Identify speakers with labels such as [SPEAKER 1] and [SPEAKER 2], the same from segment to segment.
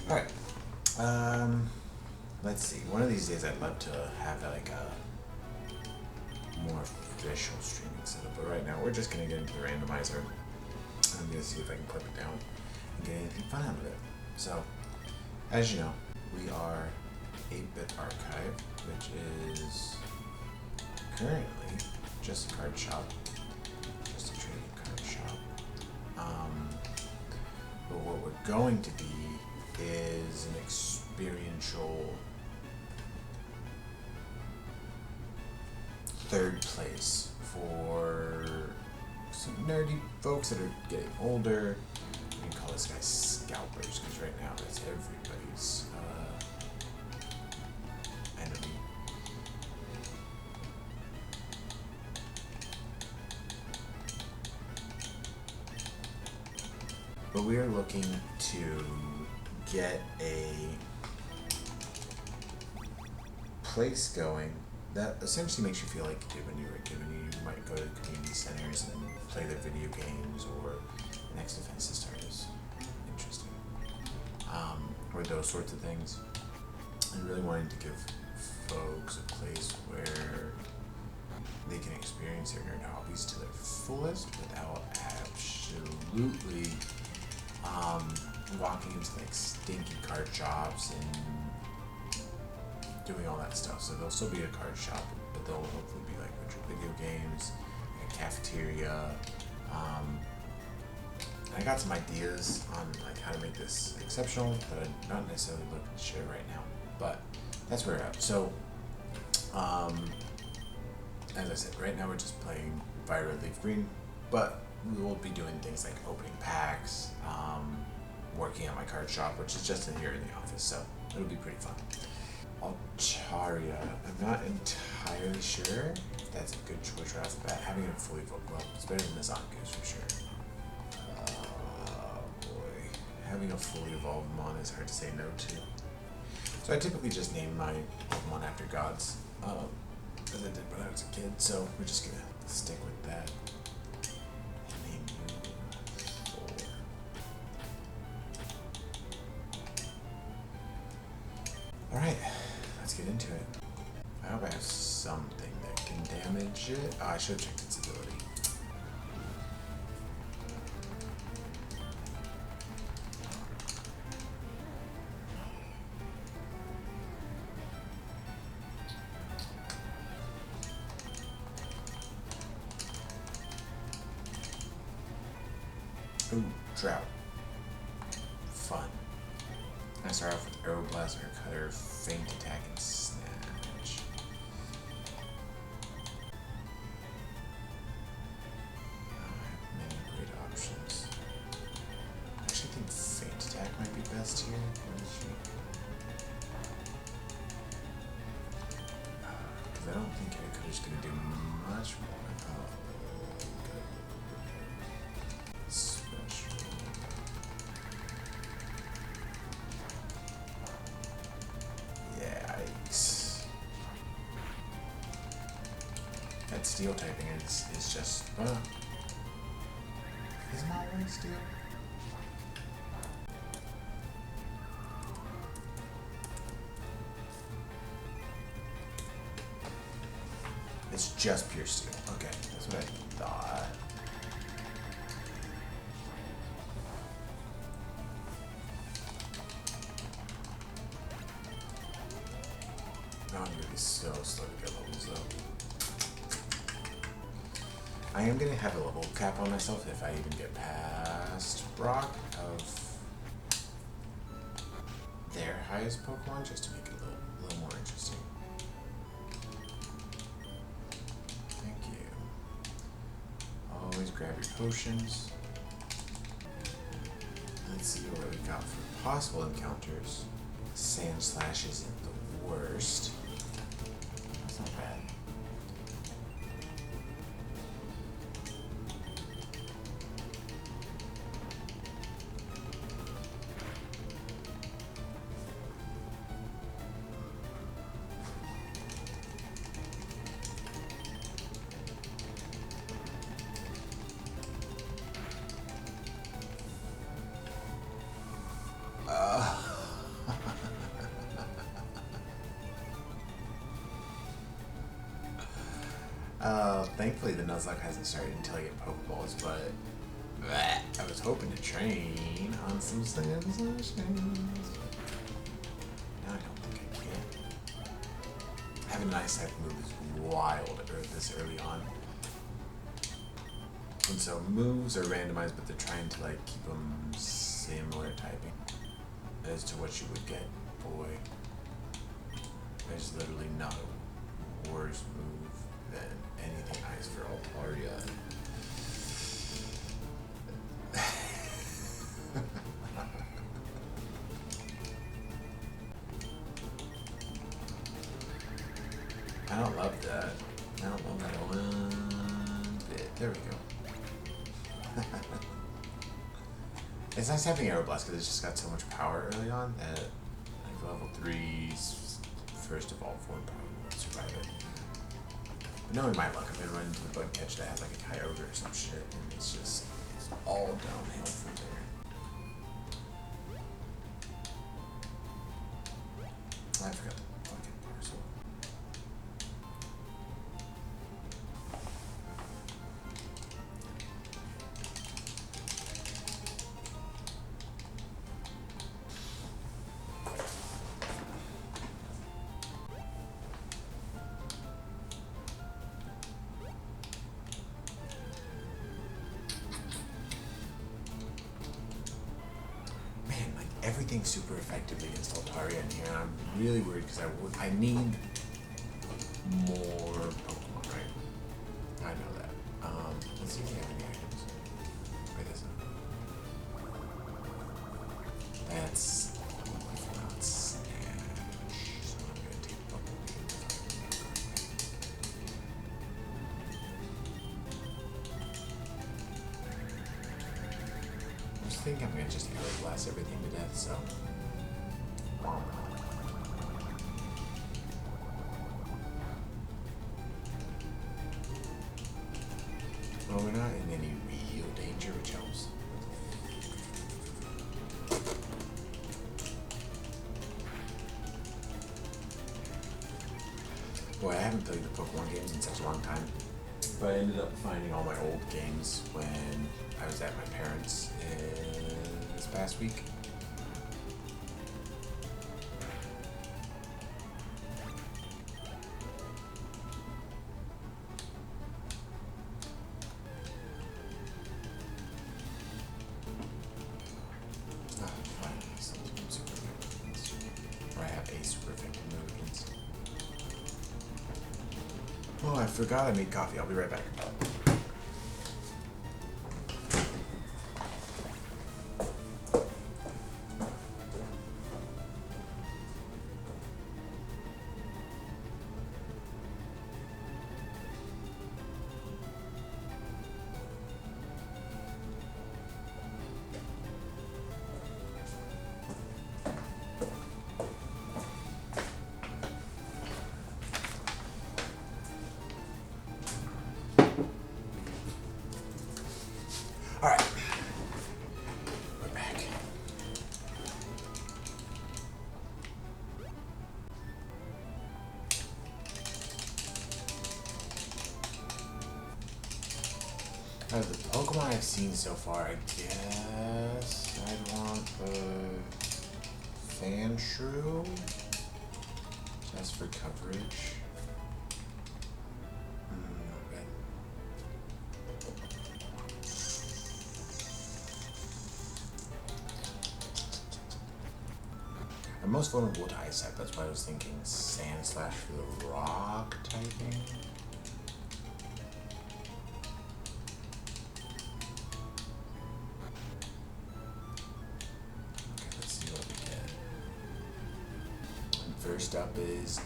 [SPEAKER 1] Alright. Let's see. One of these days I'd love to have like a more official streaming setup, but right now we're just gonna get into the randomizer. I'm gonna see if I can clip it down and get anything fun out of it. So, as you know, we are 8-Bit Archive, which is currently just a card shop, just a trading card shop. But what we're going to be is an experiential third place for some nerdy folks that are getting older. We can call this guy scalpers because right now that's everybody's enemy. But we are looking to get a place going that essentially makes you feel like you did when you were a kid. When you might go to community centers and play their video games, or Next Defense to Start is interesting, or those sorts of things. And really wanting to give folks a place where they can experience their nerd hobbies to their fullest without absolutely walking into like stinky card shops and doing all that stuff. So there'll still be a card shop, but there'll hopefully be like retro video games, like a cafeteria. I got some ideas on like how to make this exceptional, but I'm not necessarily looking to share right now. But that's where we're at. So, as I said, right now we're just playing Fire Red Leaf Green, but we will be doing things like opening packs, working at my card shop, which is just in here in the office, so it'll be pretty fun. Altaria, I'm not entirely sure if that's a good choice right off the bat. Having it fully evolved, well, it's better than the Zonkus for sure. Boy, having a fully evolved Mon is hard to say no to. So I typically just name my Pokemon after gods, as I did when I was a kid, so we're just gonna stick with that. Name you Thor. Alright, let's get into it. I hope I have something that can damage it. Oh, I should have checked its ability. Ooh, Drought. Fun. I start off with Aeroblast, or Cutter, Feint Attack, and Snatch. I have many great options. I actually think Feint Attack might be best here. Because I don't think Cutter's going to do much more. That steel typing is just, is my one steel? It's just pure steel. Okay, that's what I thought. Oh, I'm gonna be so slow to get levels though. I am going to have a level cap on myself if I even get past Brock of their highest Pokemon, just to make it a little more interesting. Thank you. Always grab your potions. Let's see what we got for possible encounters. Sand Slash isn't the worst. That's not bad. Thankfully, the Nuzlocke hasn't started until I get Pokeballs, but I was hoping to train on some sensations. Now I don't think I can. Having an ice type move is wild this early on. And so moves are randomized, but they're trying to like keep them similar typing as to what you would get. Boy, there's literally not a worse move than anything ice for Altaria. I don't love that. I don't love that one bit. There we go. It's nice having Aeroblast because it's just got so much power early on that like level 3's first of all form power won't survive it. But knowing my luck, I've been running into a bug catch that has like a Kyogre or some shit, and it's all downhill from there. I forgot the fucking parcel. Everything's super effectively against Altaria in here, and I'm really worried because I need more Pokemon, right? I know that. Let's see if we have any items. Wait, this that's not Snatch, so I'm gonna take Pokemon. I think I'm gonna just blast everything to death, so. Well, we're not in any real danger, which helps. Boy, I haven't played the Pokemon games in such a long time. But I ended up finding all my old games when I was at my parents' this past week. Finally, something super effective. Or I have a super effective move against. Oh, I forgot I made coffee. I'll be right back. Alright. We're back. Out of the Pokemon I've seen so far, I guess I'd want the Fanshrew, just for coverage. I'm most vulnerable to ice type, that's why I was thinking Sand Slash for the rock typing. Okay, let's see what we get. And first up is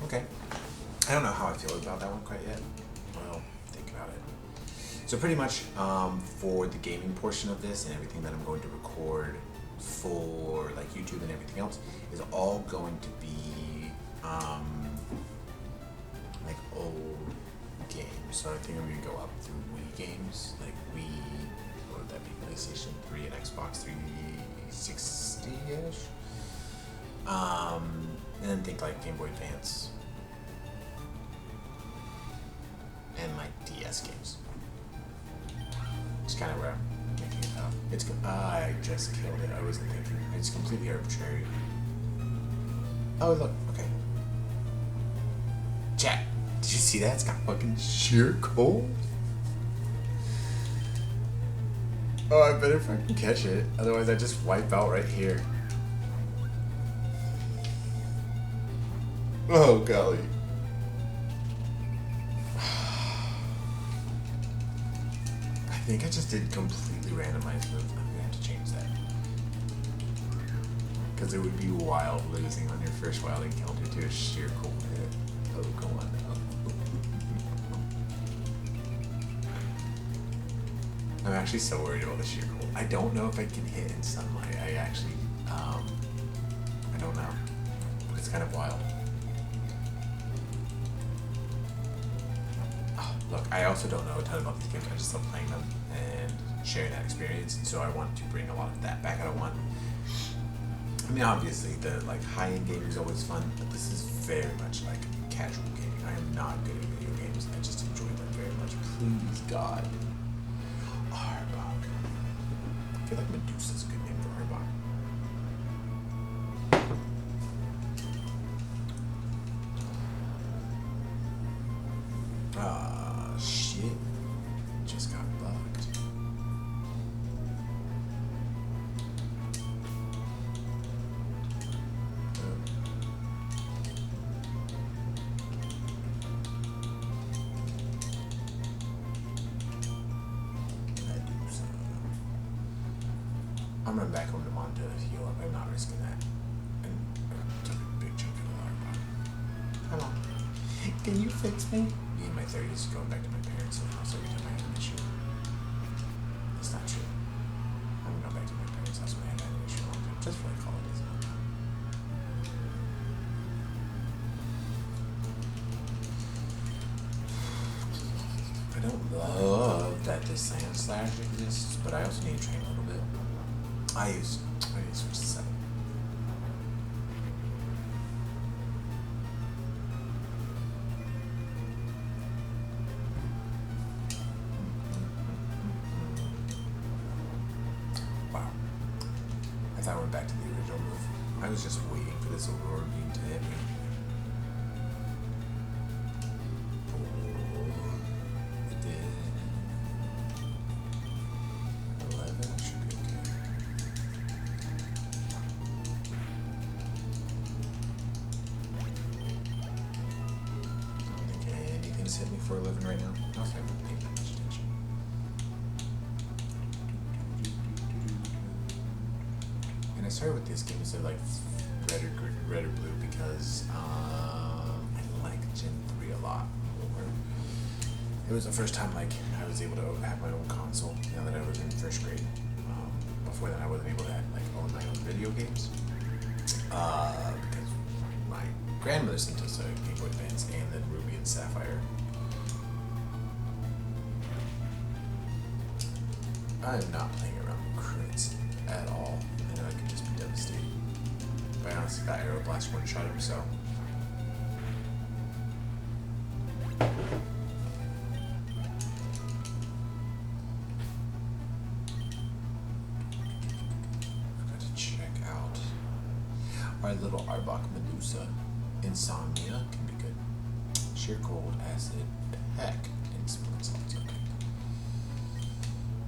[SPEAKER 1] okay. I don't know how I feel about that one quite yet. Well, think about it. So pretty much for the gaming portion of this and everything that I'm going to record for like YouTube and everything else is all going to be like old games. So I think I'm going to go up through Wii games, like Wii, what would that be, PlayStation 3 and Xbox 360-ish. And then think like Game Boy Advance. and like DS games. It's kind of where I'm making it out. I just killed it. I wasn't thinking. It's completely arbitrary. Oh look, okay. Chat. Did you see that? It's got fucking sheer cold. Oh, I better fucking catch it. Otherwise I just wipe out right here. Oh golly. I think I just did completely randomized move. I'm gonna have to change that. Because it would be wild losing on your first wild encounter to a sheer cold hit. Oh, come on now. I'm actually so worried about the sheer cold. I don't know if I can hit in sunlight. I actually, I don't know. But it's kind of wild. Oh, look, I also don't know a ton about these games. I just love playing them and sharing that experience. And so I want to bring a lot of that back. I don't want... I mean, obviously, the like high-end gaming is always fun, but this is very much like casual gaming. I am not good at video games. I just enjoy them very much. Please, God. Arbok. I feel like Medusa's a good name for Arbok. Ah, shit. Just got bugged. I'm running back home to Monte to heal up. I'm not risking that. And took a big chunk of the Arbok. Come on. Can you fix me? Me in my 30s going back to my parents' house every time I have an issue. It's not true. I'm going back to my parents' house when I have an issue long time. Just for like holidays. I don't love that this sand slash exists, but I also need to train a little bit. I need to switch to 7. Wow. I thought I went back to the original move. I was just waiting for this Aurora beam to hit me. It did. 11 should be okay. I don't think anything's hit me for 11 right now. I also haven't paid that much attention. And I started with this game instead of like red or blue because I like Gen 3 a lot more. It was the first time like I was able to have my own console now that I was in first grade. Before that I wasn't able to like own my own video games because my grandmother sent us a Game Boy Advance and then Ruby and Sapphire. I'm not playing around with crits at all. I know I could just be devastated. But I honestly got Aeroblast one-shot him, so. Forgot to check out our little Arbok Medusa. Insomnia can be good. Sheer cold, acid, peck, and split salts.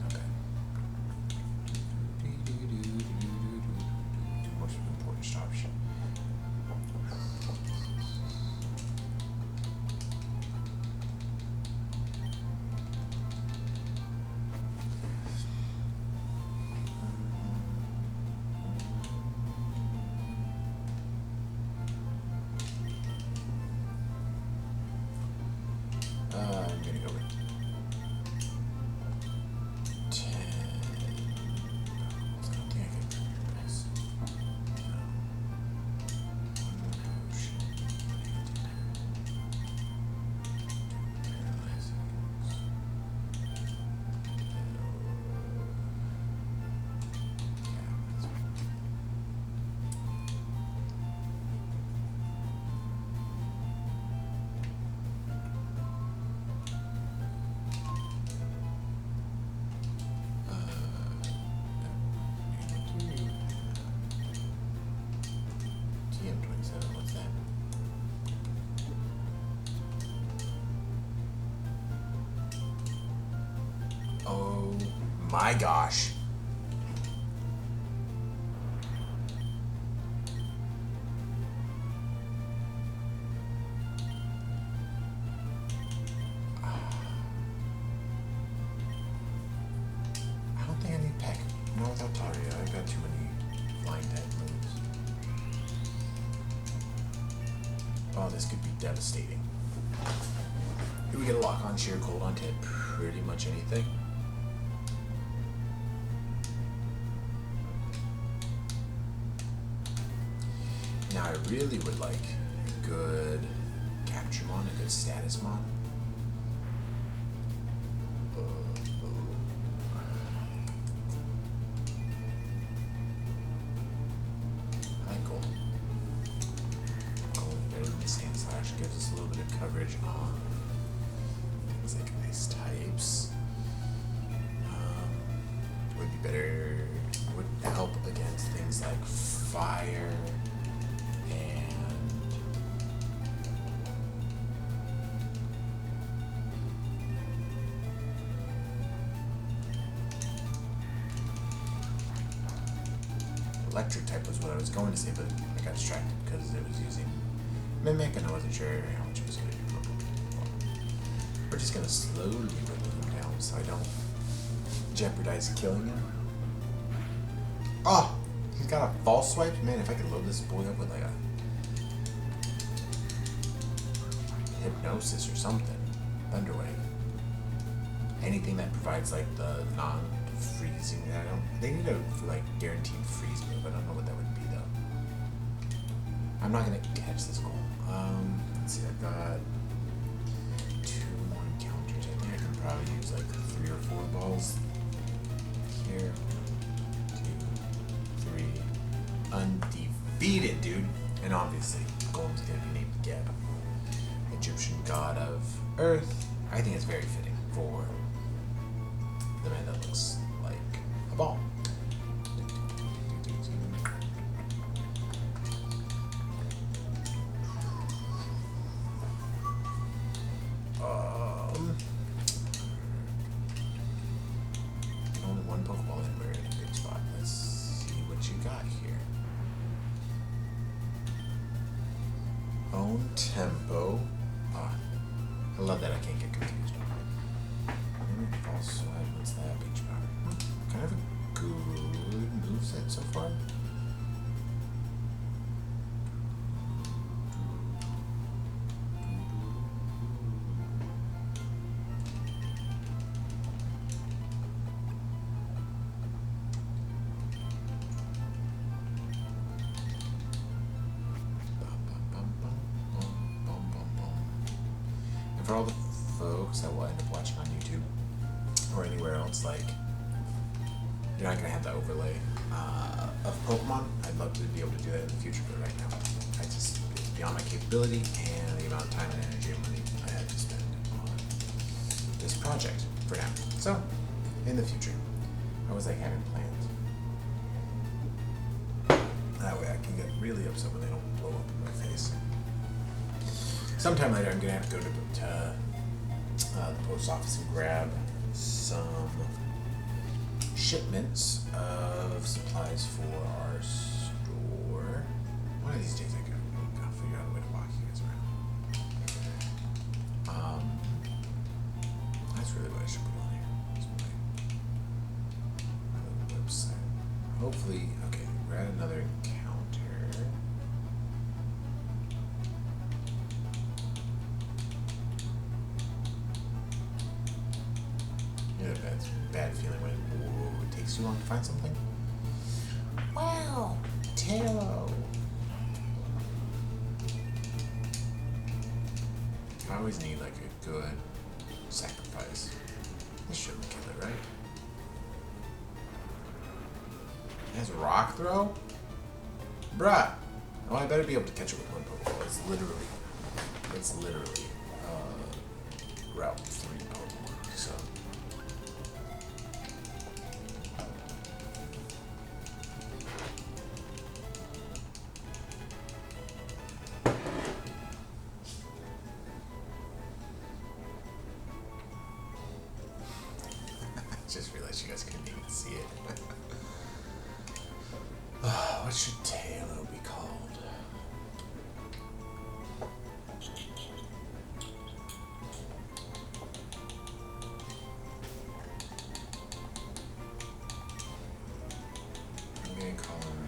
[SPEAKER 1] Okay. Most important stops. I'm gonna go with my gosh. I don't think I need Peck. Not without Taria. I got too many flying type moves. Oh, this could be devastating. Do we get a lock on sheer cold on to hit pretty much anything? Now I really would like a good capture mon, a good status mon. I like gold. Gold better than the sand slash, gives us a little bit of coverage on things like ice types. Would be better, would help against things like fire and electric type was what I was going to say, but I got distracted because it was using Mimic and I wasn't sure how much it was going to do. We're just going to slowly remove him down so I don't jeopardize killing him. Oh! He's got a false swipe? Man, if I could load this boy up with like a hypnosis or something. Thunderwave. Anything that provides like the non-freezing. They need a like guaranteed freeze move. I don't know what that would be though. I'm not gonna catch this goal. Let's see, I've got 2 more encounters. I think I can probably use like 3 or 4 balls here. 2, 3. Undefeated, dude. And obviously, Golem's gonna be named Geb, Egyptian god of Earth. I think it's very fitting for the man that looks like a ball. Only one Pokeball anywhere in a big spot. Let's see what you got here. Own tempo. Ah, I love that I can't get confused. False swipe, what's that? Beach power. Kind of a good moveset so far. For all the folks that will end up watching on YouTube or anywhere else, like, you're not gonna have the overlay of Pokemon. I'd love to be able to do that in the future, but right now, it's beyond my capability and the amount of time and energy and money I had to spend on this project for now. So, in the future, I was like having plans. That way I can get really upset when they don't blow up in my face. Sometime later, I'm gonna have to go to the post office and grab some shipments of supplies for our store. One of these days, I'll figure out a way to walk you guys around. That's really what I should put on here. My little website. Hopefully, okay, we're at another encounter. Bad feeling when it takes too long to find something. Wow, Taro. I always need like a good sacrifice. This shouldn't kill it, right? It has rock throw? Bruh. Oh, I better be able to catch it with one Pokeball. It's literally Route 3 Pokemon, so. Just realized you guys couldn't even What should Taylor be called? I'm gonna call him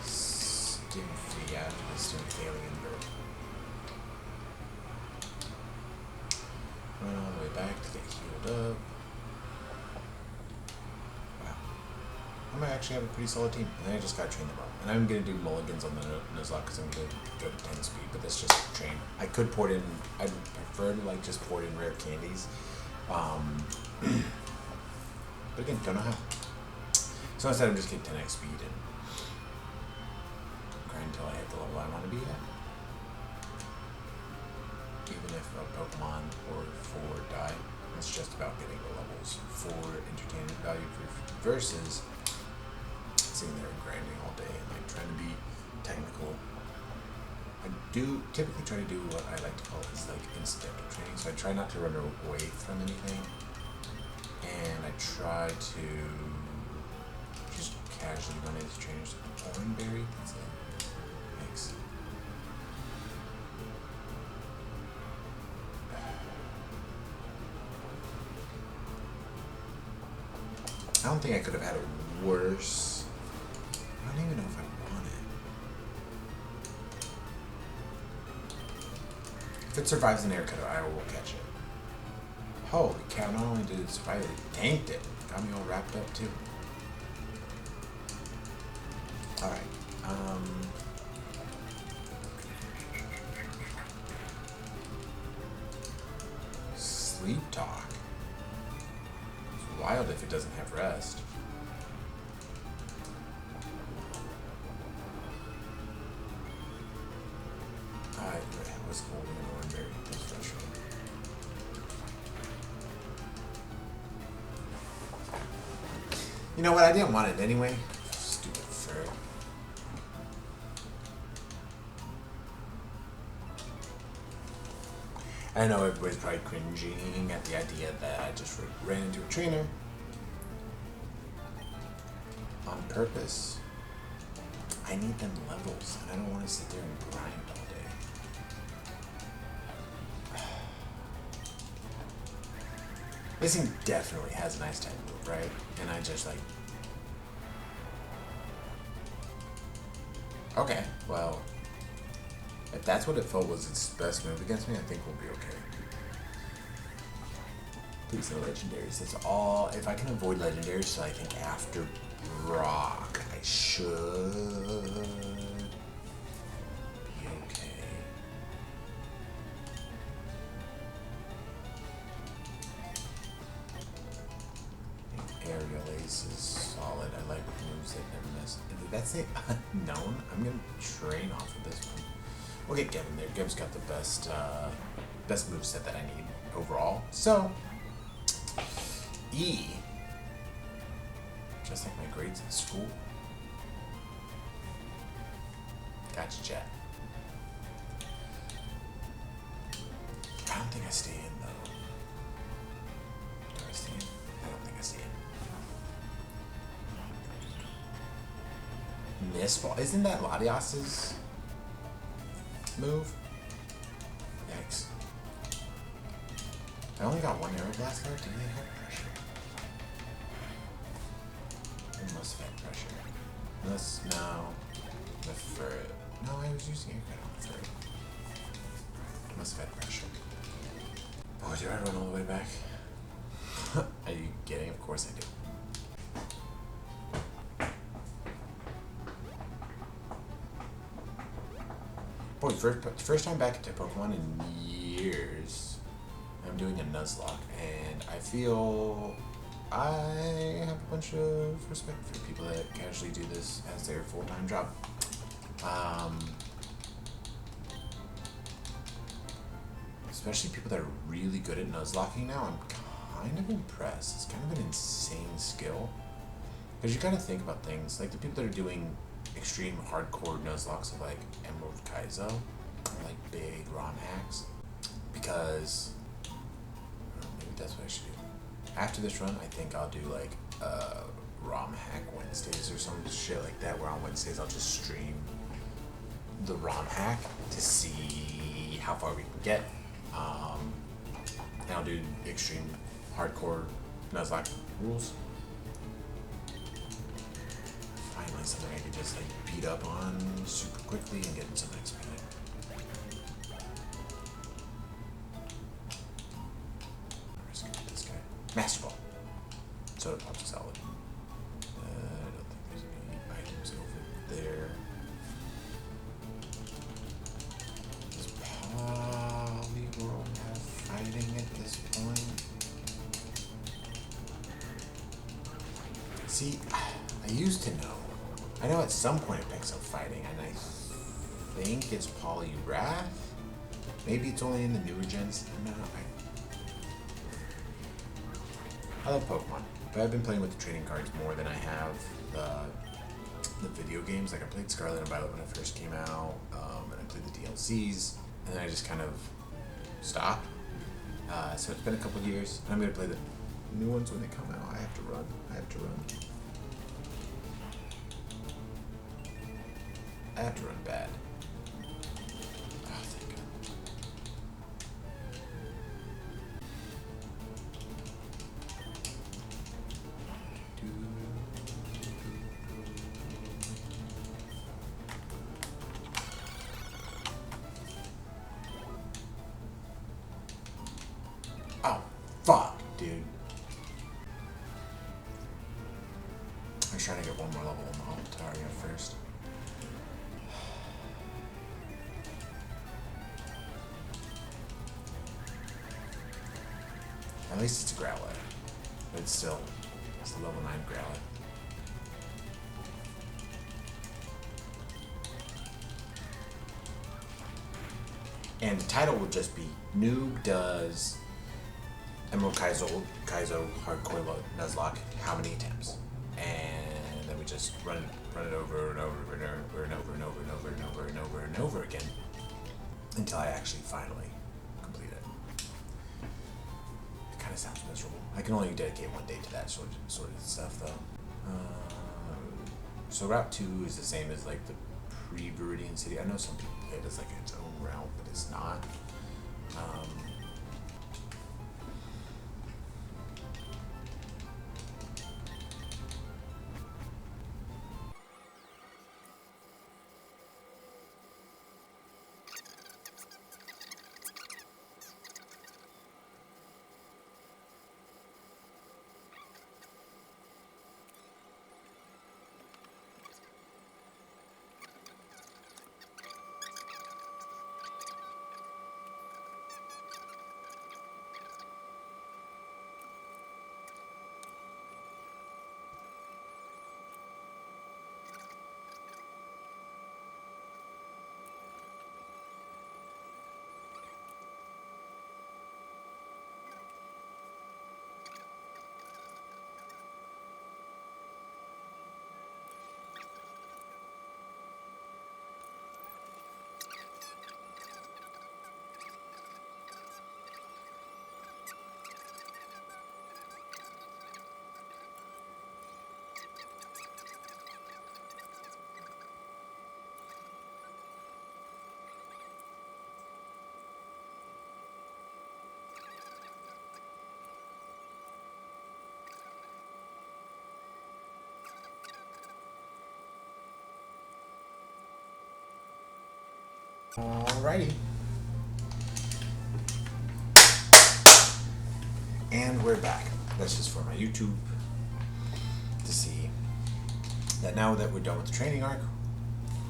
[SPEAKER 1] Stymphia, Stymphalian bird. Run all the way back to get healed up. I might actually have a pretty solid team. And then I just gotta train them up. And I'm gonna do mulligans on the Nuzlocke because I'm gonna go to 10 speed, but that's just train. I could port in, I'd prefer to like just port in rare candies. But again, don't know how. So instead I'm just getting 10x speed and grind until I hit the level I want to be at. Even if a Pokemon or 4 die, it's just about getting the levels for entertainment value versus sitting there and grinding all day and like trying to be technical. I do typically try to do what I like to call is like incidental training, so I try not to run away from anything, and I try to just casually run into trainers. Oranberry, that's it. Thanks. I don't think I could have had it worse. I don't even know if I want it. If it survives an air cutter, I will catch it. Holy cow, not only did it survive, it tanked it. Got me all wrapped up too. Alright. Sleep talk. It's wild if it doesn't have rest. I was holding an Oranberry. That's frustrating. You know what? I didn't want it anyway. Stupid fur. I know everybody's probably cringing at the idea that I just ran into a trainer on purpose. I need them levels, and I don't want to sit there and grind all day. This thing definitely has a nice type move, right? And I just like... Okay, well... If that's what it felt was its best move against me, I think we'll be okay. Please no legendaries. That's all. If I can avoid legendaries, so I think after Brock, I should be okay. Aerial Ace is solid. I like moves that never miss. Did that say unknown? I'm gonna train off of this one. We'll get Gavin there. Gav's got the best moveset that I need overall. So, E. Just like my grades in school. Gotcha, chat. I don't think I stay in, though. Do I stay in? I don't think I stay in. Miss ball. Isn't that Latias's move? Yikes. I only got one Aeroblast card. Do they have pressure? They must have had pressure. Unless, no. The Ferret. No, I was using Air Cut on the Ferret. Must have had pressure. Boy, do I run all the way back? Are you kidding? Of course I do. Boy, first time back into Pokemon in years. I'm doing a Nuzlocke, and I feel I have a bunch of respect for people that casually do this as their full-time job. Especially people that are really good at Nuzlocking now. I'm kind of impressed. It's kind of an insane skill. Because you kind of think about things, like the people that are doing extreme hardcore Nuzlocks of like Emerald Kaizo, or like big ROM hacks, because maybe that's what I should do. after this run, I think I'll do like ROM hack Wednesdays or some shit like that, where on Wednesdays I'll just stream the ROM hack to see how far we can get. And I'll do extreme hardcore Nuzlocke rules. Finally something I can just like beat up on super quickly and get some XP. Let's get this guy. Master Ball. Soda Pop's solid. I don't think there's any items over there. Does Polyworld have fighting at this point? See, I used to know. I know at some point it picks up fighting, and I think it's Poliwrath. Maybe it's only in the newer gens. No, I love Pokemon, but I've been playing with the trading cards more than I have the video games. Like I played Scarlet and Violet when it first came out, and I played the DLCs, and then I just kind of stopped. So it's been a couple of years. I'm gonna play the new ones when they come out. I have to run. I have to run bad. Oh, thank God. Oh, fuck, dude. I was trying to get one more level on Altaria first. At least it's a Growlithe, but it's a level 9 Growlithe. And the title will just be Noob does Emerald Kaizo Hardcore Nuzlocke how many attempts? And then we just run it over and over and over and over and over and over and over and over and over again until I actually finally complete it. It kind of sounds miserable. I can only dedicate one day to that sort of stuff though. So Route 2 is the same as like the pre-Viridian City. I know some people play it as like its own route, but it's not. Alrighty. And we're back. That's just for my YouTube to see that now that we're done with the training arc,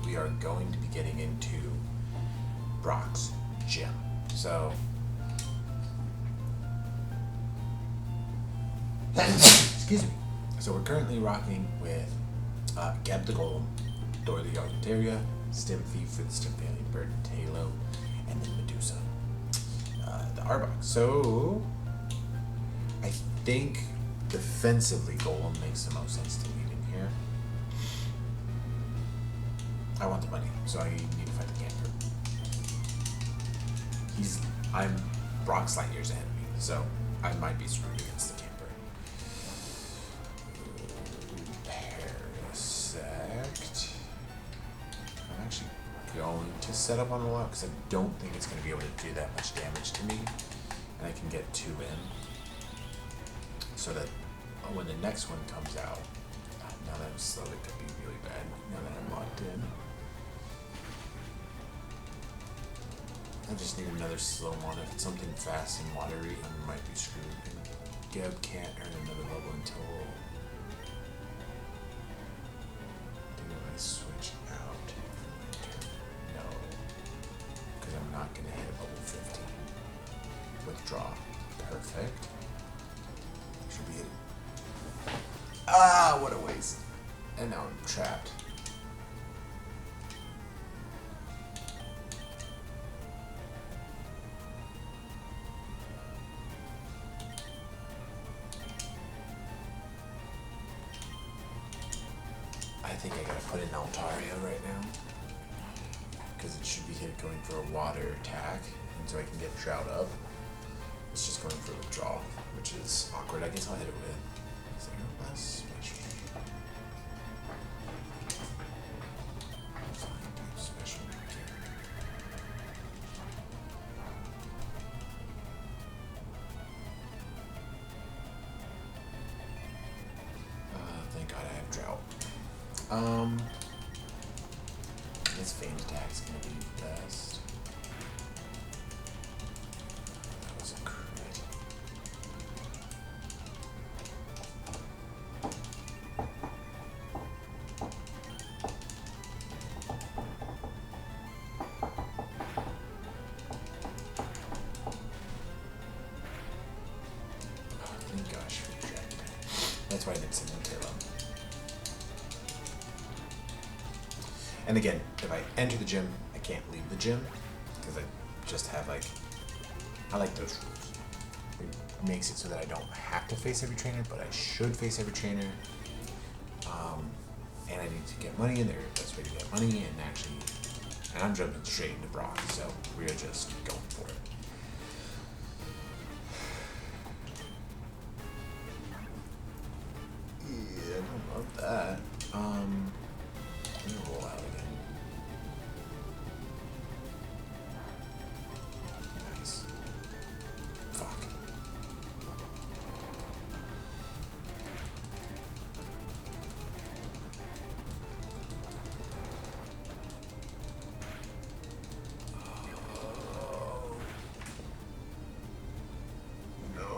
[SPEAKER 1] we are going to be getting into Brock's gym. So, excuse me. So we're currently rocking with Geb the Golem, Dora the Argentaria, Stimpy for the Stimpalian Bird, Halo, and then Medusa, the Arbok. So, I think defensively Golem makes the most sense to lead in here. I want the money, so I need to fight the camper. I'm Brock's light years ahead of me, so I might be screwed against the camper. set up on a lot because I don't think it's going to be able to do that much damage to me. And I can get 2 in. So that when the next one comes out, now that I'm slow, it could be really bad. Now that I'm locked in. I just need another slow one. If it's something fast and watery, I might be screwed. And Geb can't earn another level until... Do I switch out? No. Because I'm not going to hit level 15. Withdraw. Perfect. Should be it. Ah, what a waste. And now I'm trapped. I think I gotta put in Altaria right now. Because it should be going for a water attack. And so I can get Drought up. It's just going for withdrawal, which is awkward. I guess I'll hit it with. Is there no less special? Find special. Thank God I have Drought. This Feigned Attack's gonna be best. That was a crit. Oh, thank gosh for the dragon. That's why I did something Taylor. And again, if I enter the gym, I can't leave the gym because I just have I like those rules. It makes it so that I don't have to face every trainer, but I should face every trainer. And I need to get money in there. Best way to get money and I'm jumping straight into Brock, so we're just going for it. Yeah, I don't love that. Let me roll out again. Nice. Fuck. Oh. No.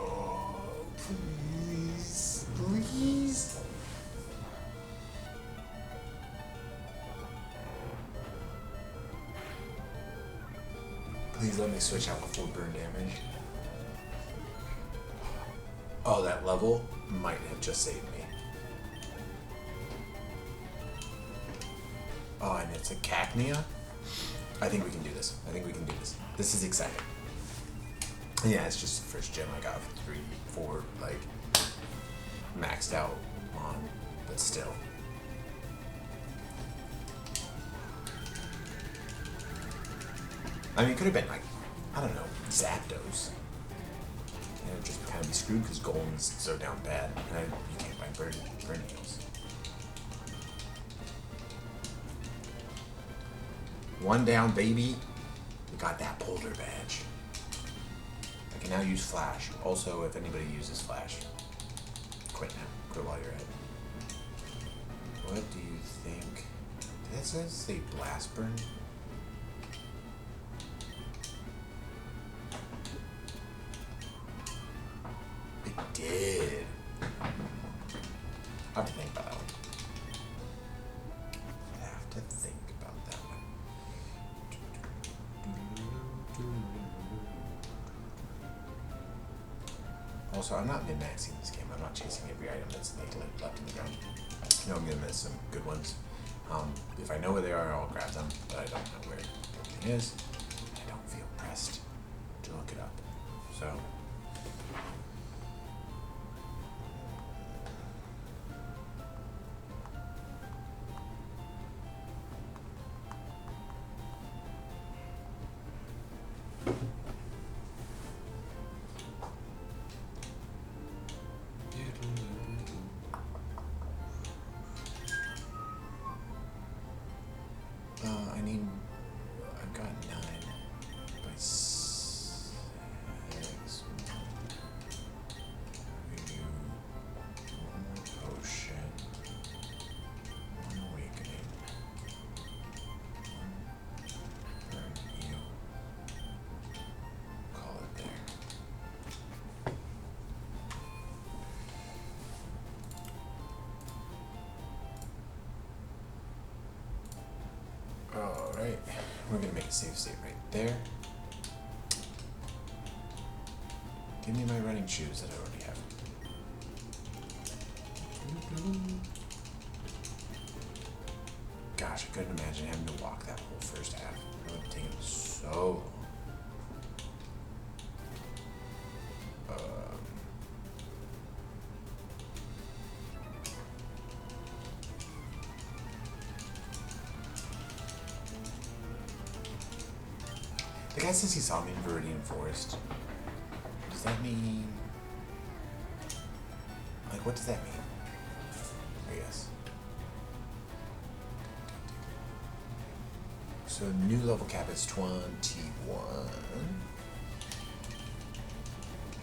[SPEAKER 1] Please. Please. Please let me switch out before burn damage. Oh, that level might have just saved me. Oh, and it's a Cacnea? I think we can do this. I think we can do this. This is exciting. Yeah, it's just the first gym I got 3, 4, maxed out on, but still. I mean, it could have been I don't know, Zapdos. And it'd just kind of be screwed because Golem's so down bad. And you can't buy burn heals. One down, baby. We got that Polder badge. I can now use Flash. Also, if anybody uses Flash, quit now. Quit while you're ahead. What do you think? Did that say Blast Burn? Did. I have to think about that one. I have to think about that one. Also, I'm not min-maxing this game. I'm not chasing every item that's left in the ground. I know I'm gonna miss some good ones. If I know where they are, I'll grab them, but I don't know where everything is. I don't feel pressed to look it up. So. I've got We're gonna make a save state right there. Give me my running shoes that I already have. Gosh, I couldn't imagine having to walk that whole first half. It would have taken so long. The guy says he saw me in Viridian Forest. Does that mean... Like, what does that mean? I guess. So, new level cap is 21.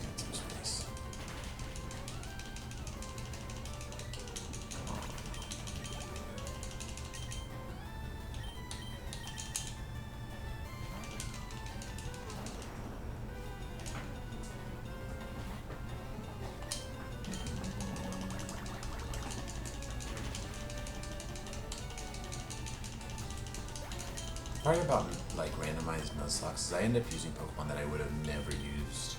[SPEAKER 1] Got some space. Come on. Part about like randomized Nuzlocke is I end up using Pokemon that I would have never used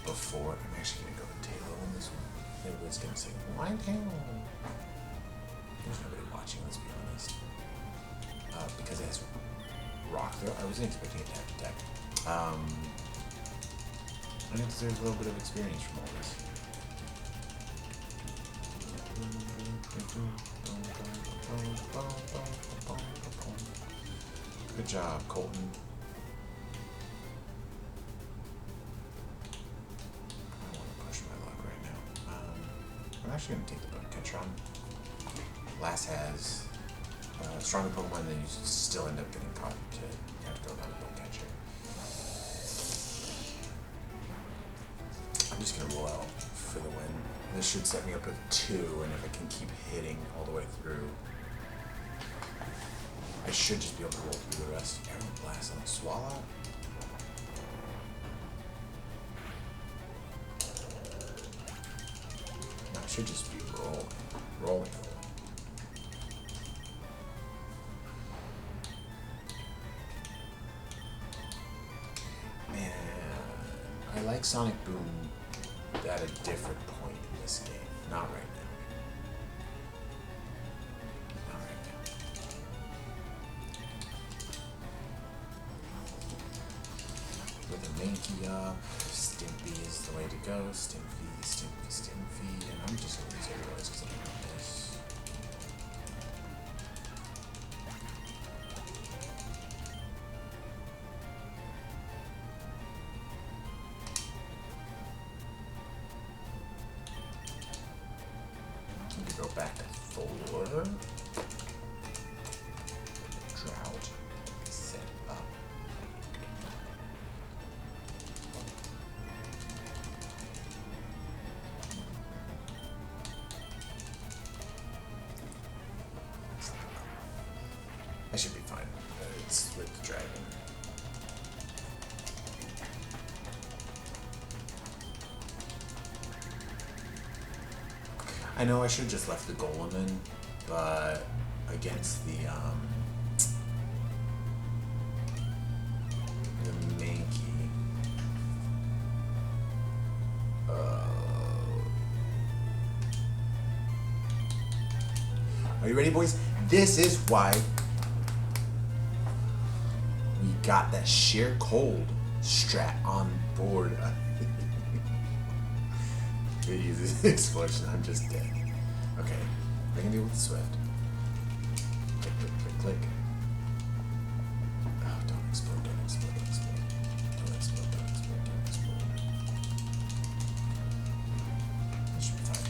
[SPEAKER 1] before. I'm actually gonna go with Taylor on this one. Everybody's gonna say, why Taylor? There's nobody watching, let's be honest. Because it has Rock Throw. I wasn't expecting it to have Attack. I think there's a little bit of experience from all this. Good job, Colton. I don't want to push my luck right now. I'm actually going to take the Bone Catcher on. Lass has stronger Pokemon, then you still end up getting caught to have to go down the Bone Catcher. I'm just going to roll out for the win. This should set me up with 2, and if I can keep hitting all the way through, I should just be able to roll through the rest. Arrow Blast on the Swallow. No, I should just be rolling. Man, I like Sonic Boom at a different point in this game. Not right now. Mankey up, Stimpy is the way to go. Stimpy, and I'm just gonna use everybody's because I don't know this. I'm gonna go back to 4. Drought. Set up. I should be fine. It's with the dragon. I know I should have just left the Golem in, but against the Mankey. Are you ready, boys? This is why we got that sheer cold strat on board. It uses explosion. I'm just dead. Okay, I can deal with the Swift. Click, click, click, click. Oh, don't explode, don't explode, don't explode. Don't explode, don't explode, don't explode. That should be fine.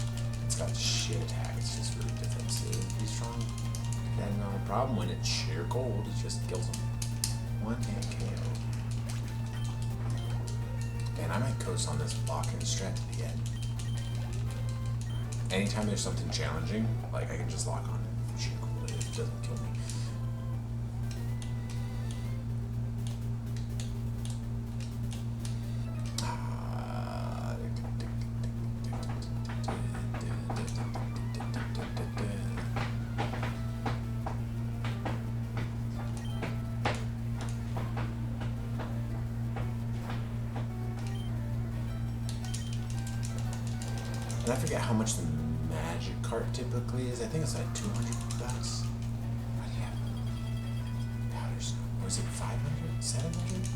[SPEAKER 1] It's got shit attack. It's just really defensively strong. That's not a problem when it's sheer cold. It just kills them. One hit KO. And I might coast on this blocking strat to the end. Anytime there's something challenging, like I can just lock on sheer cold. It doesn't kill me. And I forget how much the magic cart typically is. I think it's like $200. What do you have? Powder snow. Or is it 500? 700?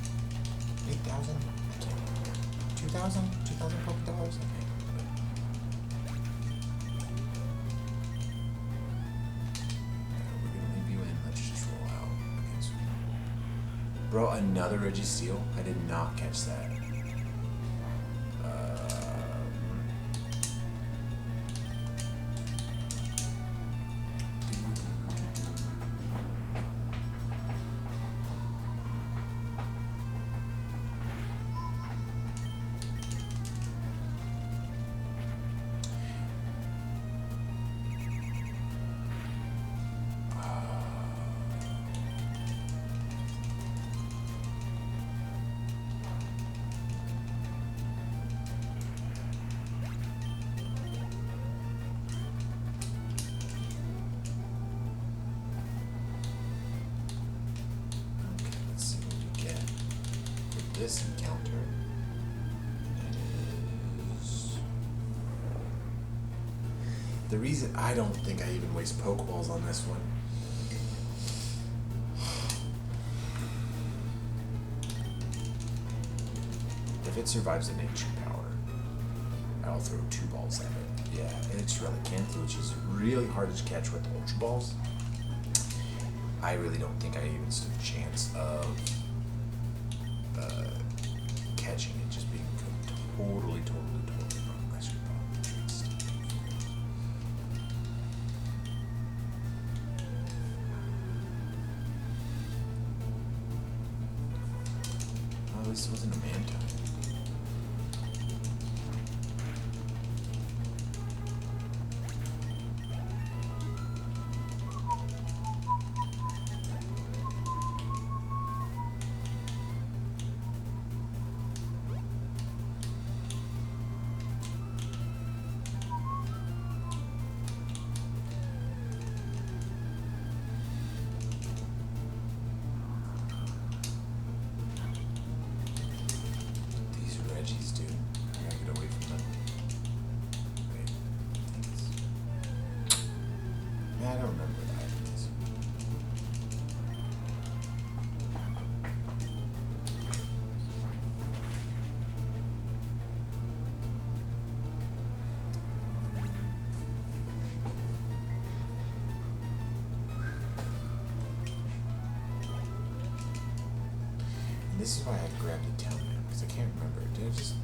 [SPEAKER 1] 8,000? I can't remember. 2,000? 2,000 Pokedollars? I can't remember. We're gonna leave you in. Let's just roll out. Okay, so bro, another Registeel? I did not catch that. This encounter is the reason I don't think I even waste Pokeballs on this one. If it survives the nature power, I'll throw 2 balls at it. Yeah, it's Relicanth, which is really hard to catch with Ultra Balls. I really don't think I even stood a chance of catching it, just being totally wrong. I should probably just... Oh, at least it wasn't a Manta. I don't remember what the item is. And this is why I grabbed the town map, because I can't remember. Did I just...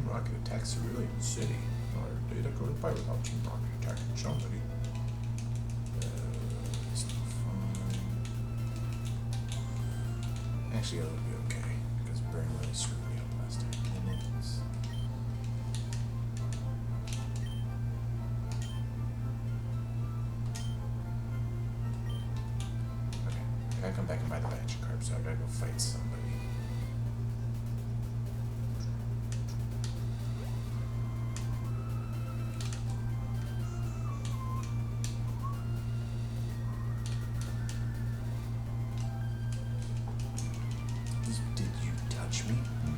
[SPEAKER 1] Rocket attacks Cerulean City. Our data coded by without Team Rocket attacking somebody. It's not fun. Actually, it'll be okay, because Burn really screwed me up last time. Okay, I gotta come back and buy the magic carp, so I gotta go fight somebody.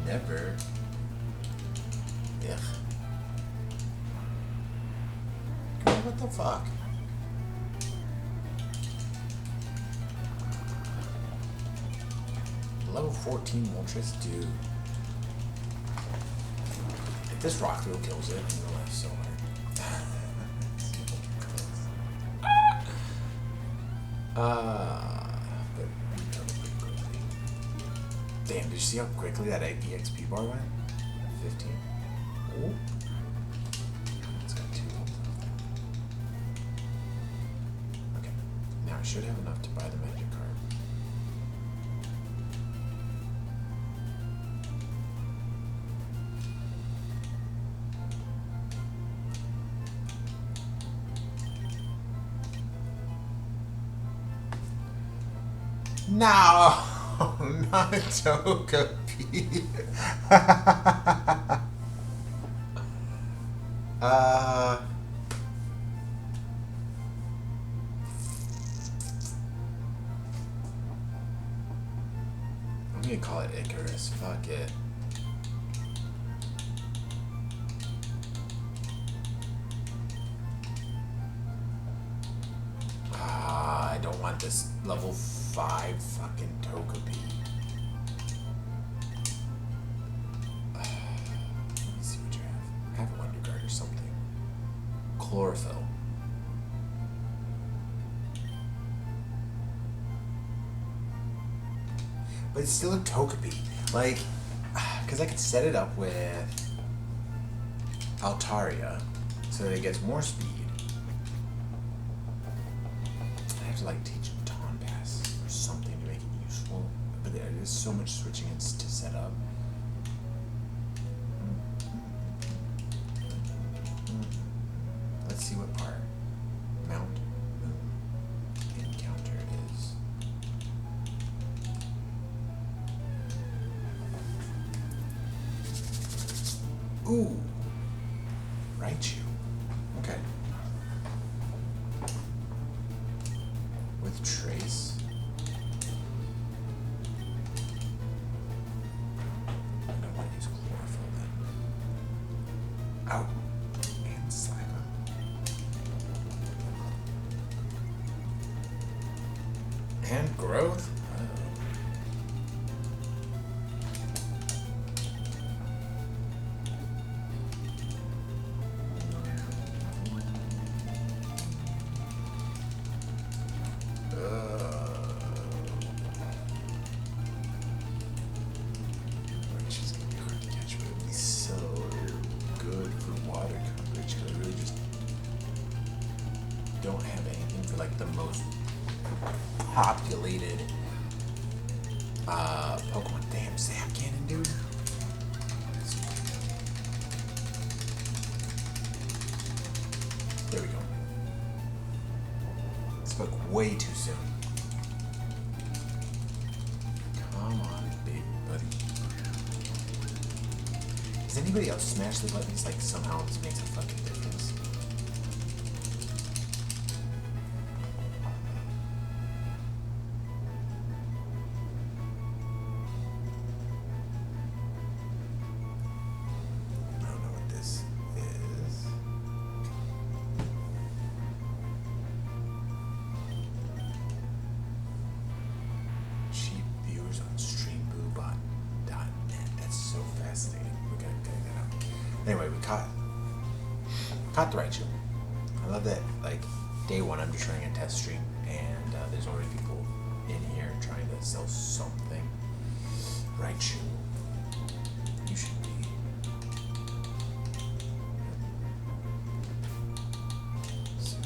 [SPEAKER 1] Never. Ugh. What the fuck? Level 14 Moltres, dude. If this rock throw kills it, I'm gonna laugh so hard. But we covered pretty quickly. Damn, did you see how quickly that EXP bar went? 15. It's got 2 holes out there. Okay. Now I should have enough to buy the magic card. No! Not a Togepi. I'm gonna call it Icarus. Fuck it. I don't want this level 5 fucking Togepi. Let me see what you have. Have a Wonder Guard or something. Chlorophyll. But it's still a Togepi. Like, because I could set it up with Altaria so that it gets more speed. I have to like teach him Dawn Pass or something to make it useful. But there is so much switching to set up. Let's see what part. Mount Moon encounter is. Ooh. Raichu. Okay. With Trace. I don't want to use Chlorophyll then. Out. And Slimer. And Growth. Don't have anything for like the most populated Pokemon. Damn, Zap Cannon, dude. There we go. Spoke way too soon. Come on, big buddy. Does anybody else smash the buttons like somehow this makes a fucking difference? Anyway, we caught the Raichu. I love that, like, day one I'm just running a test stream, and there's already people in here trying to sell something. Raichu, you should be. Zeus.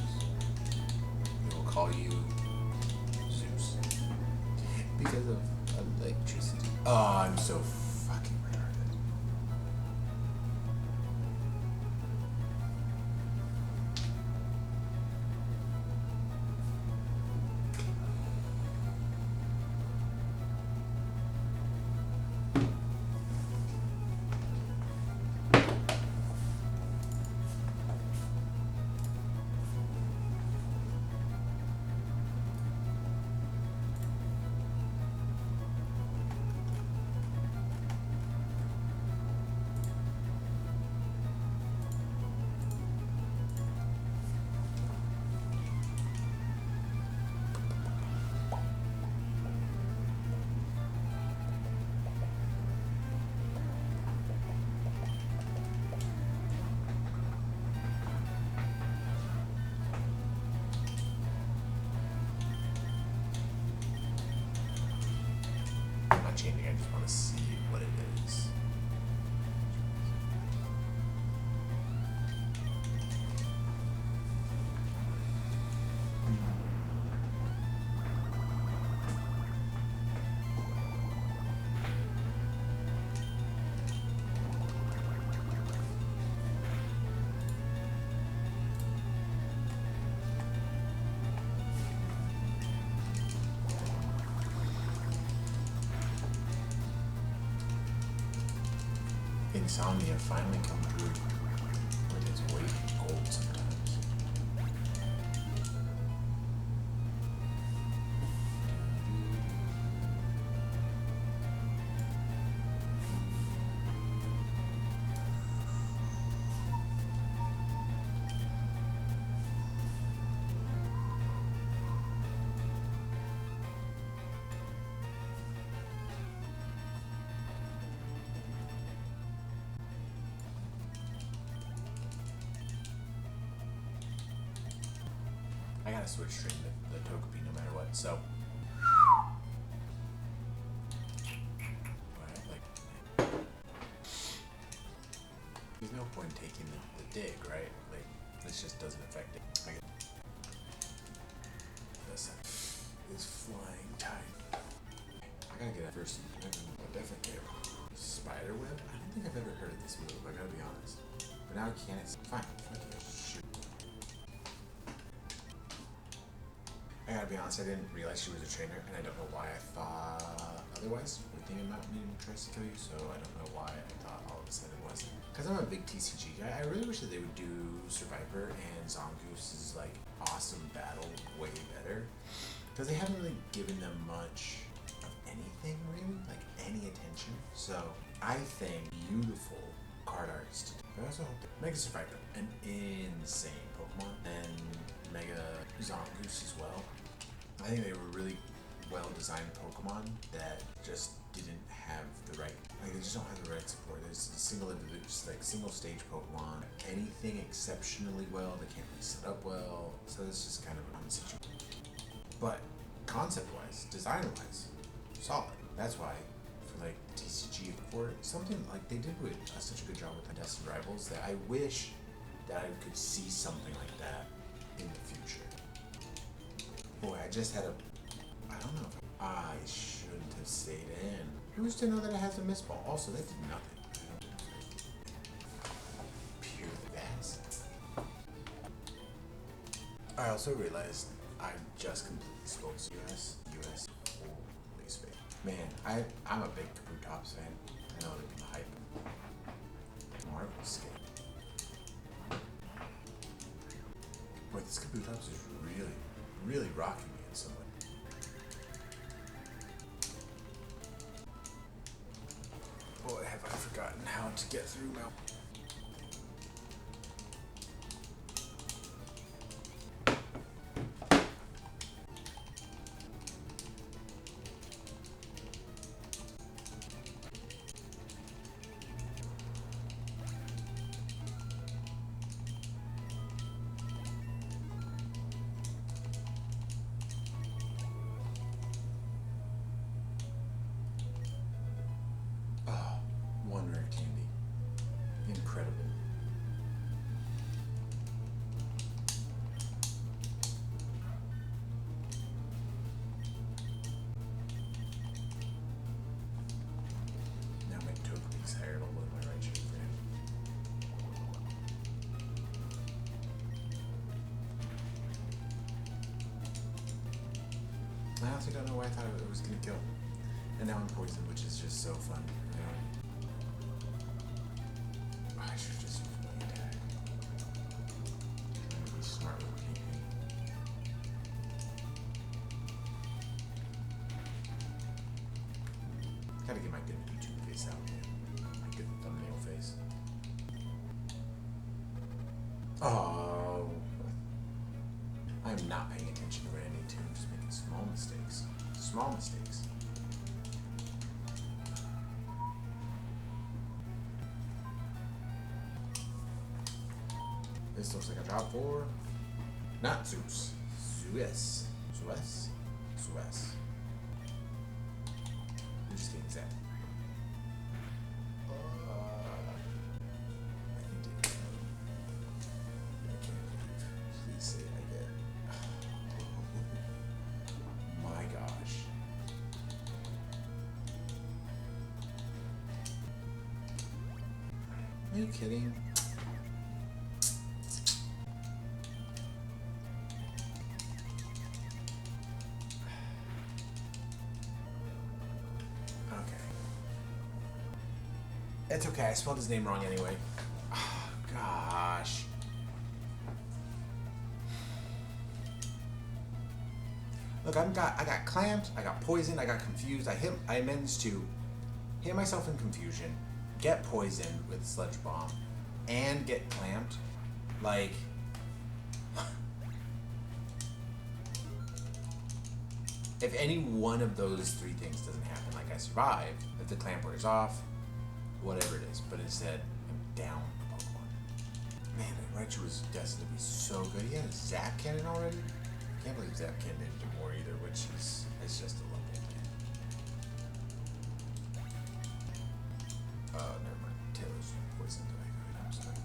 [SPEAKER 1] We will call you Zeus. Because of electricity. Oh, I'm so fucking retarded. I just want to see what it is. insomnia finally come through. Like it's weight in gold sometimes. I gotta switch string the Togepi no matter what, so. There's no point taking the dig, right? Like, this just doesn't affect it. This is flying tight. I gotta get it first. I definitely get it. Spiderweb? I don't think I've ever heard of this move, I gotta be honest. But now I can't. It's fine. Fuck it. Shoot. I gotta be honest, I didn't realize she was a trainer, and I don't know why I thought otherwise. We're thinking about me tries to kill you, so I don't know why I thought all of a sudden it wasn't. Because I'm a big TCG guy, I really wish that they would do Survivor and Zongoose's like awesome battle way better. Because they haven't really given them much of anything really, like any attention. So I think beautiful card arts to do. But I also hope that Mega Survivor, an insane Pokemon, and Mega Zongoose as well. I think they were really well-designed Pokemon that just didn't have the right, like they just don't have the right support. There's a single stage Pokemon, anything exceptionally well, they can't really set up well, so it's just kind of an situation. But concept-wise, design-wise, solid. That's why for like TCG, for something like they did with such a good job with the Destined Rivals, that I wish that I could see something like that in the future. Boy, I just had I don't know if I shouldn't have stayed in. Who's to know that it has a miss ball? Also, that did nothing. Pure gas. I also realized I just completely spoke US. Holy space. Man, I'm a big Kabutops fan. I know they're the hype. Marvel skin. Boy, this Kabutops is really rocking me in some way. Boy, have I forgotten how to get through now. One rare candy. Incredible. Now my Togepi's hired all over my right shoe frame. I honestly don't know why I thought it was gonna kill. And now I'm poisoned, which is just so fun. You know? I should have just used my attack. Trying to be smart with PP. Gotta get my good YouTube face out, man. My good thumbnail face. Oh. I'm not paying attention to what I need to. I'm just making small mistakes. Small mistakes. This looks like a job for not Zeus. Zeus. I'm just getting zapped. I need to I can't leave. Please say it again. My gosh. Are you kidding? It's okay. I spelled his name wrong anyway. Oh, gosh. Look, I got clamped. I got poisoned. I got confused. I managed to hit myself in confusion, get poisoned with sludge bomb, and get clamped. Like, if any one of those three things doesn't happen, like I survive, if the clamp wears off, whatever it is, but instead I'm down a Pokemon. Man, that Raichu was destined to be so good. He had a Zap Cannon already. I can't believe Zap Cannon didn't do more either, which is it's just a lovely thing. Never mind. Taylor's poisoned. I'm just like,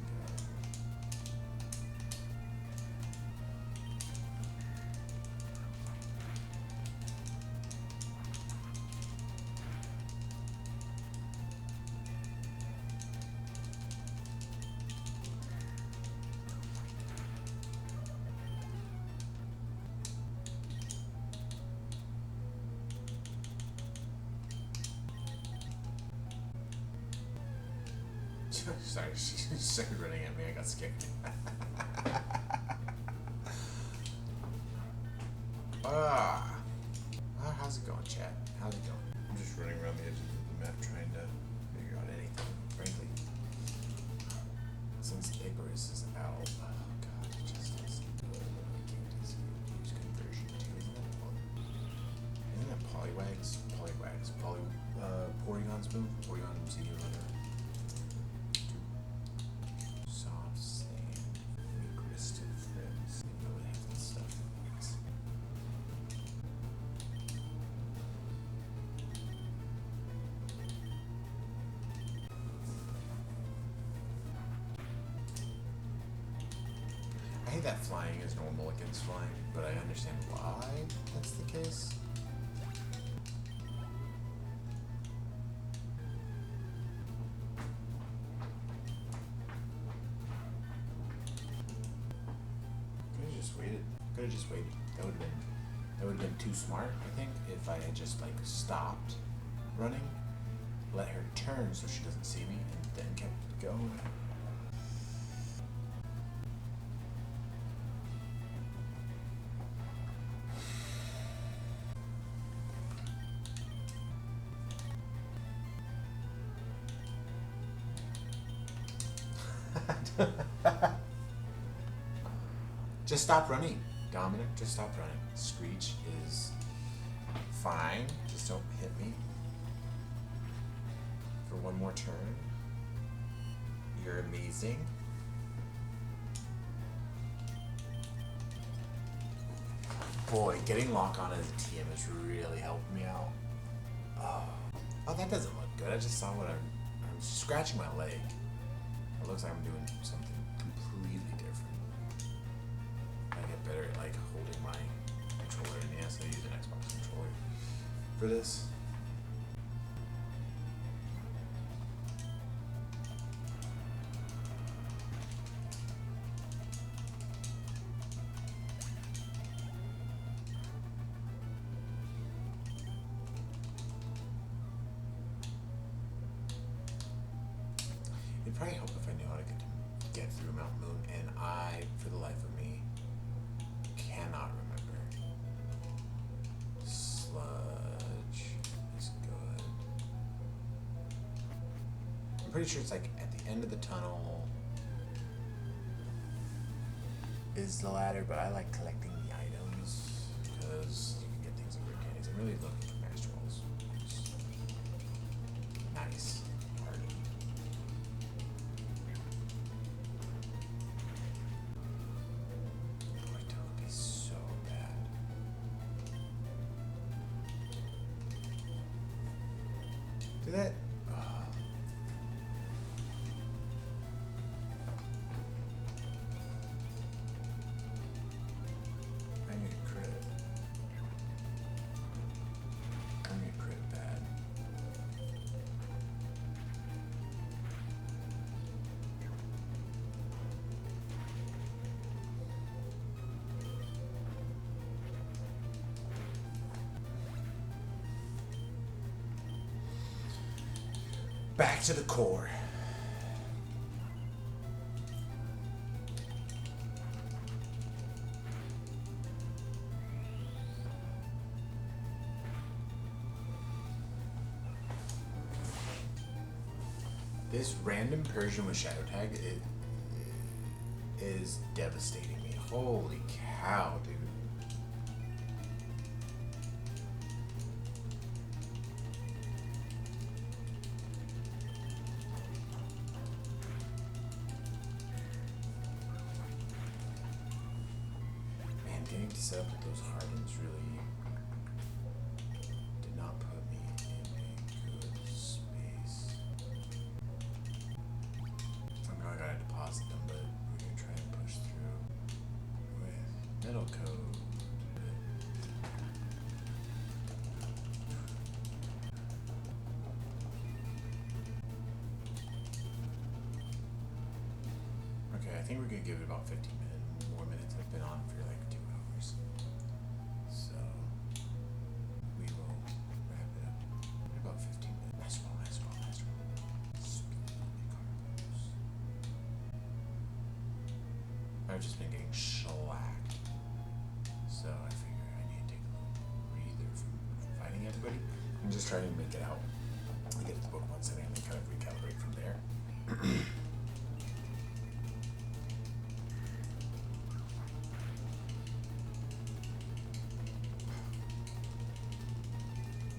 [SPEAKER 1] sorry, she started running at me. I got scared. How's it going, chat? How's it going? I'm just running around the edges of the map trying to figure out anything, frankly. Since paper is out, oh god, it just doesn't good. I can't use conversion too. Isn't that Poliwags? Porygon's move? Porygon CD Runner. Soft sand, crystal flips. You know, it has that stuff. I hate that flying is normal against flying, but I understand why that's the case. Could have just waited. That would have been too smart, I think, if I had just like stopped running, let her turn so she doesn't see me, and then kept going. Just stop running, Dominic. Just stop running. Screech is fine. Just don't hit me for one more turn. You're amazing. Boy, getting lock on as a TM has really helped me out. Oh, that doesn't look good. I just saw what I'm scratching my leg. It looks like I'm doing something completely different. I get better at like holding my controller, and yes, I use an Xbox controller for this. It'd probably help if I knew how to get through Mount Moon, and I, for the life of me, cannot remember. Sludge is good. I'm pretty sure it's like at the end of the tunnel is the ladder, but I like collecting the items because you can get things like rare candies. I'm really looking for master rolls. Nice. Do that. I need a crit. I need a crit bad. Back to the core. This random Persian with Shadow Tag, it is devastating me. Holy cow, dude. Man, getting to set up with those hardens really did not put me in a good space. I know I gotta deposit them, but we're gonna try and push through with metal code. Okay, I think we're gonna give it about 15 more minutes. I've been on for like 2 hours. So we will wrap it up in about 15 minutes. Nice roll, nice roll, nice roll. I've just been getting shellacked. So I figure I need to take a little breather from fighting everybody and just try to make it out. I get to the Pokemon setting and then kind of recalibrate from there.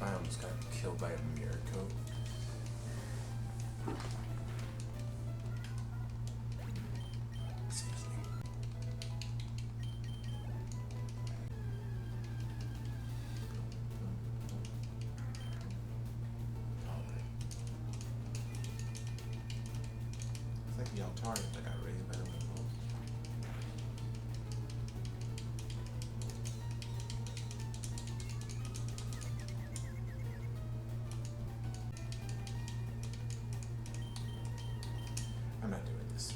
[SPEAKER 1] I almost got killed by a mirror coat. Excuse me. It's like the Altari that got raised by the wind bulls. I'm not doing this.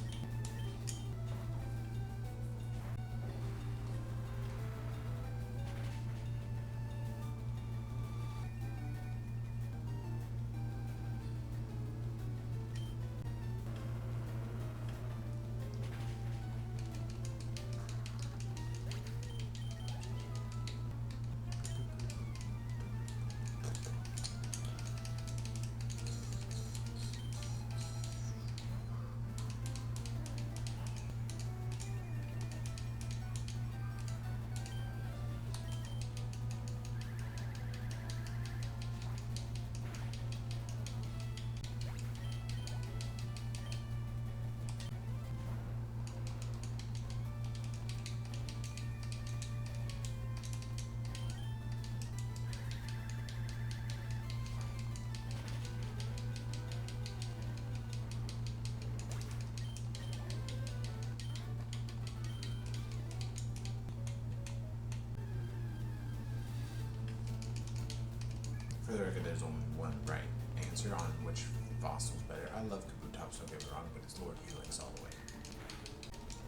[SPEAKER 1] For the record, there's only one right answer on which fossil's better. I love Kabutops, don't get me wrong, but it's Lord Helix all the way.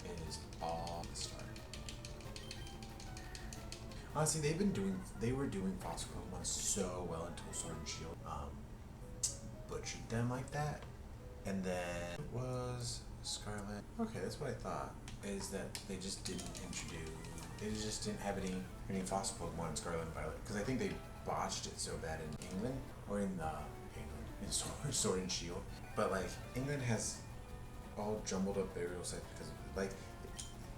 [SPEAKER 1] It is all the start. Honestly, they were doing fossil Pokemon so well until Sword and Shield butchered them like that. And then it was Scarlet. Okay, that's what I thought, is that they just didn't have any fossil Pokemon in Scarlet and Violet, because I think they botched it so bad in England, or in Sword and Shield. But like, England has all jumbled up burial sites because like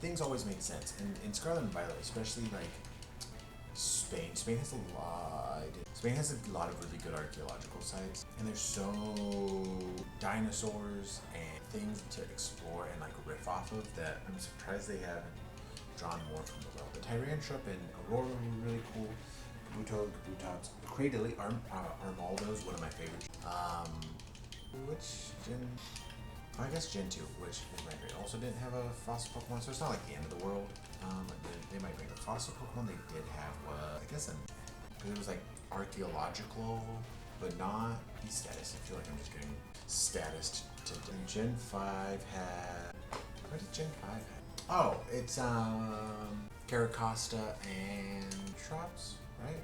[SPEAKER 1] things always make sense. And in Scarlet and Violet, especially like Spain has a lot of really good archaeological sites, and there's so dinosaurs and things to explore and like riff off of that I'm surprised they haven't drawn more from those. The Tyrantrup and Aurora were really cool. Kabutops, Cradily, Armaldo's one of my favorites. Which gen? I guess Gen 2, which is my favorite. Also didn't have a fossil Pokemon, so it's not like the end of the world. They might bring a fossil Pokemon. They did have, I guess, because it was like archaeological, but not status. I feel like I'm just getting status to Gen 5 had. What did Gen 5 have? Oh, it's Caracosta and Trops, right?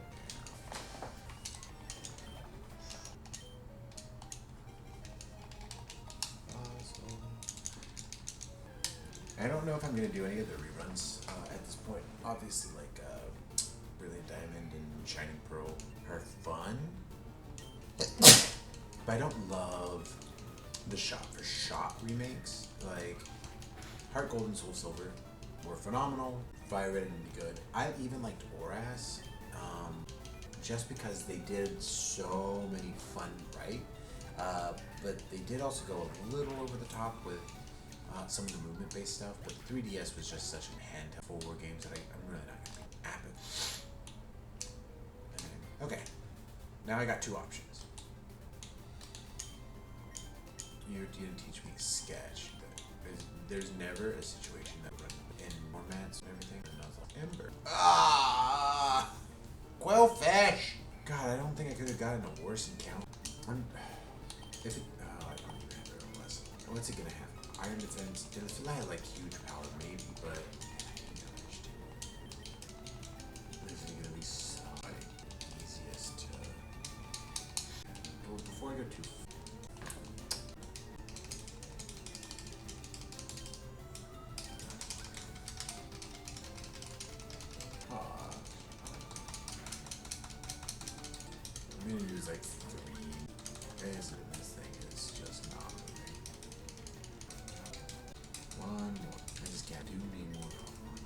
[SPEAKER 1] I don't know if I'm gonna do any of the reruns at this point. Obviously, like Brilliant Diamond and Shining Pearl are fun, but I don't love the shot remakes. Like Heart Gold and Soul Silver were phenomenal. Violet didn't be good. I even liked Oras, just because they did so many fun but they did also go a little over the top with some of the movement-based stuff. But the 3DS was just such a handheld for war games that I'm really not gonna be happy. Okay, now I got two options. You didn't teach me sketch. There's never a situation that runs in formats and everything. And I was like, Ember. Quillfish! God, I don't think I could have gotten a worse encounter. I don't even have it unless. What's it gonna have? Iron defense. If it had like huge power, maybe, but. This is gonna be so easiest to. But before I go too. I'm gonna use like 3. This thing is just not moving. One more. I just can't do any more Pokémon.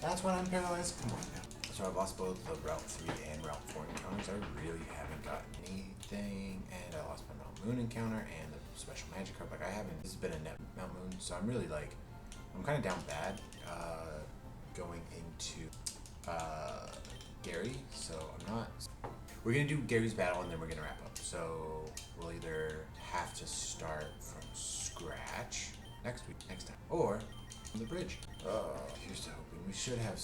[SPEAKER 1] That's when I'm paralyzed. Come on now. So I've lost both the Route 3 and Route 4 encounters. I really haven't gotten anything. And I lost my Mount Moon encounter and the special magic card. Like I haven't. This has been a net Mount Moon, so I'm really like, I'm kind of down bad going into Gary, so I'm not. We're gonna do Gary's battle and then we're gonna wrap up. So we'll either have to start from scratch next time, or on the bridge. Here's to hoping. We should have.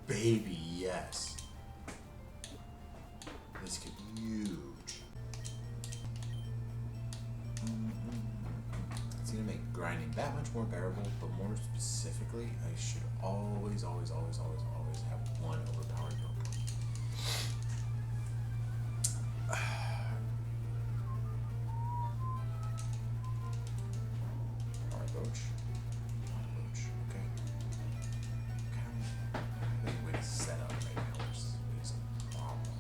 [SPEAKER 1] Baby, yes. This could be huge. It's gonna make grinding that much more bearable, but more specifically, I should always have one overpowered Pokemon. Barboach. Okay. The way to set up right now is a problem.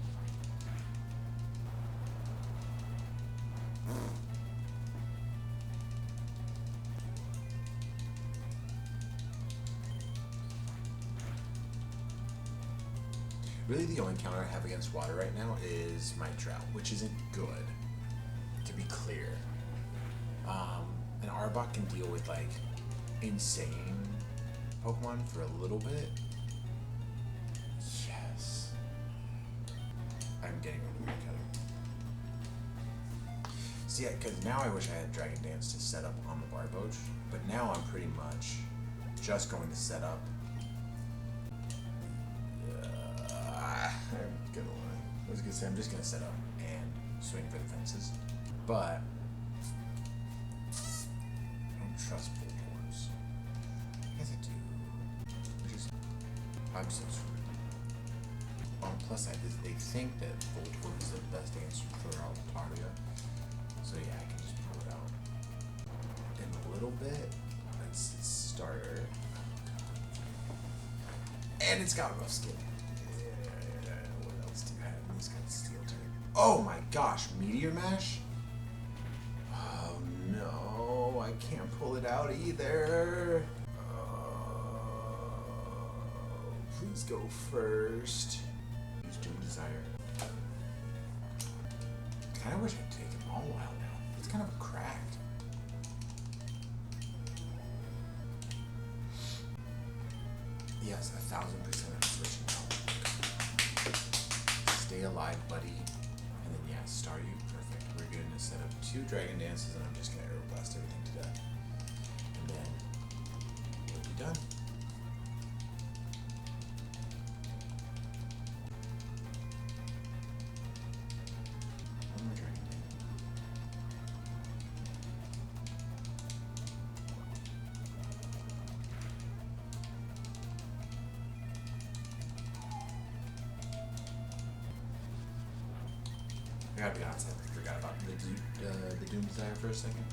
[SPEAKER 1] Really, the only counter I have against water right now is my Drought, which isn't good, to be clear. An Arbok can deal with, like, insane Pokemon for a little bit. Yes. I'm getting rid of the color. See, because now I wish I had Dragon Dance to set up on the Barboach, but now I'm pretty much just going to set up. I'm gonna lie. I was gonna say I'm just gonna set up and swing for the fences, but I don't trust Bullhorns. I guess I do. I'm so screwed. On the plus side, they think that Bullhorn is the best answer for Altaria, so yeah, I can just pull it out in a little bit. That's its starter, and it's got rough skin. Oh my gosh, Meteor Mash? Oh no, I can't pull it out either. Oh, please go first. Use Doom Desire. I kind of wish I'd taken All Wild now. It's kind of a cracked. Yes, 1000% I'm switching out. Stay alive, buddy. Star you, perfect. We're going to set up 2 Dragon Dances and I'm just going to Aeroblast everything to death. And then we'll be done. One more Dragon Dance. I gotta be honest, I forgot forgot about the Doom Desire for a second.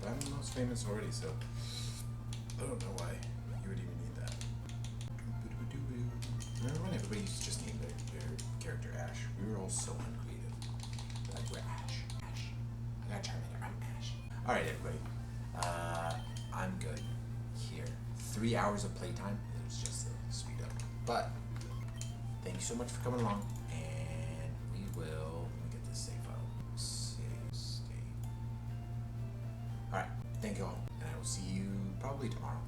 [SPEAKER 1] I'm the most famous already, so I don't know why you would even need that. Remember when everybody used to just name their character Ash? We were all so uncreative. Like, we're Ash. I got Charmander, I'm Ash. Alright, everybody. I'm good here. 3 hours of playtime. It was just a speed up. But, thank you so much for coming along, and we will, let me get this save file. Save state. Alright, thank you all, and I will see you probably tomorrow.